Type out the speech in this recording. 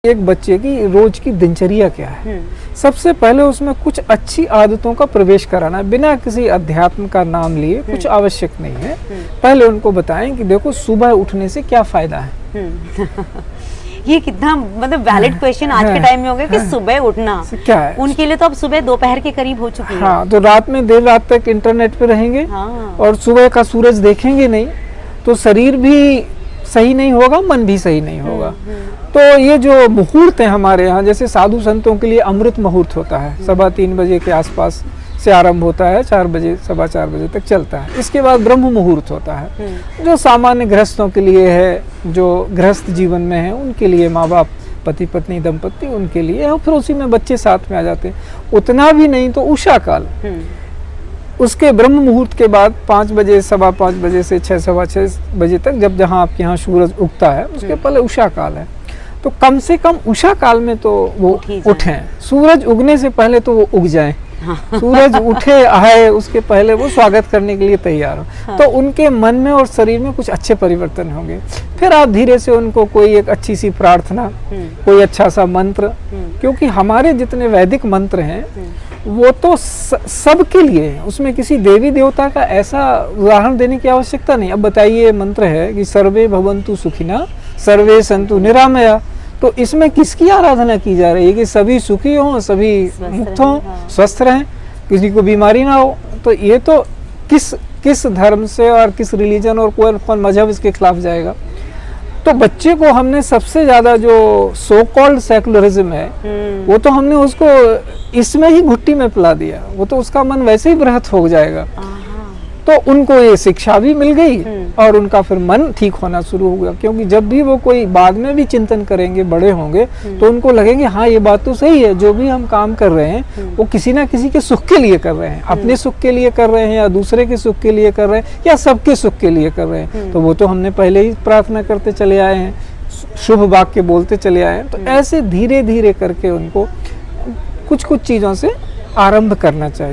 एक बच्चे की रोज की दिनचर्या क्या है। सबसे पहले उसमें कुछ अच्छी आदतों का प्रवेश कराना है, बिना किसी अध्यात्म का नाम लिए। कुछ आवश्यक नहीं है। पहले उनको बताएं कि देखो सुबह उठने से क्या फायदा है। ये कितना मतलब वैलिड क्वेश्चन आज के टाइम में हो गया कि सुबह उठना क्या है उनके लिए। तो अब सुबह दोपहर के करीब हो चुकी है। हाँ, तो रात में देर रात तक इंटरनेट पे रहेंगे और सुबह का सूरज देखेंगे नहीं, तो शरीर भी सही नहीं होगा, मन भी सही नहीं होगा। तो ये जो मुहूर्त है हमारे यहाँ, जैसे साधु संतों के लिए अमृत मुहूर्त होता है, 3:15 बजे के आसपास से आरंभ होता है, 4 बजे 4:15 बजे तक चलता है। इसके बाद ब्रह्म मुहूर्त होता है, जो सामान्य गृहस्थों के लिए है, जो गृहस्थ जीवन में है उनके लिए, माँ बाप पति पत्नी दंपत्ति उनके लिए, और फिर उसी में बच्चे साथ में आ जाते हैं। उतना भी नहीं तो उषा काल, उसके ब्रह्म मुहूर्त के बाद 5 बजे 5:15 बजे से 6 सवा 6 बजे तक, जब जहाँ आपके यहाँ सूरज उगता है उसके पहले उषा काल है। तो कम से कम उषा काल में तो वो उठें, सूरज उगने से पहले तो वो उग जाएं। सूरज उठे आए उसके पहले वो स्वागत करने के लिए तैयार हो। तो उनके मन में और शरीर में कुछ अच्छे परिवर्तन होंगे। फिर आप धीरे से उनको कोई एक अच्छी सी प्रार्थना, कोई अच्छा सा मंत्र, क्योंकि हमारे जितने वैदिक मंत्र हैं वो तो सबके लिए है, उसमें किसी देवी देवता का ऐसा उदाहरण देने की आवश्यकता नहीं। अब बताइए, मंत्र है कि सर्वे भवन्तु सुखिना सर्वे सन्तु निरामया, तो इसमें किसकी आराधना की जा रही है कि सभी सुखी हों, सभी मुक्त हों, स्वस्थ रहें, किसी को बीमारी ना हो। तो ये तो किस धर्म से और किस रिलीजन और कौन मजहब इसके खिलाफ जाएगा। तो बच्चे को हमने सबसे ज्यादा जो सो कॉल्ड सेकुलरिज्म है, वो तो हमने उसको इसमें ही घुट्टी में पिला दिया। वो तो उसका मन वैसे ही बृहत हो जाएगा। तो उनको ये शिक्षा भी मिल गई और उनका फिर मन ठीक होना शुरू हो गया। क्योंकि जब भी वो कोई बाद में भी चिंतन करेंगे, बड़े होंगे, तो उनको लगेंगे हाँ ये बात तो सही है, जो भी हम काम कर रहे हैं वो किसी ना किसी के सुख के लिए कर रहे हैं, अपने सुख के लिए कर रहे हैं या दूसरे के सुख के लिए कर रहे हैं या सबके सुख के लिए कर रहे हैं। तो वो तो हमने पहले ही प्रार्थना करते चले आए हैं, शुभ वाक्य बोलते चले आए हैं। तो ऐसे धीरे धीरे करके उनको कुछ चीजों से आरंभ करना चाहिए।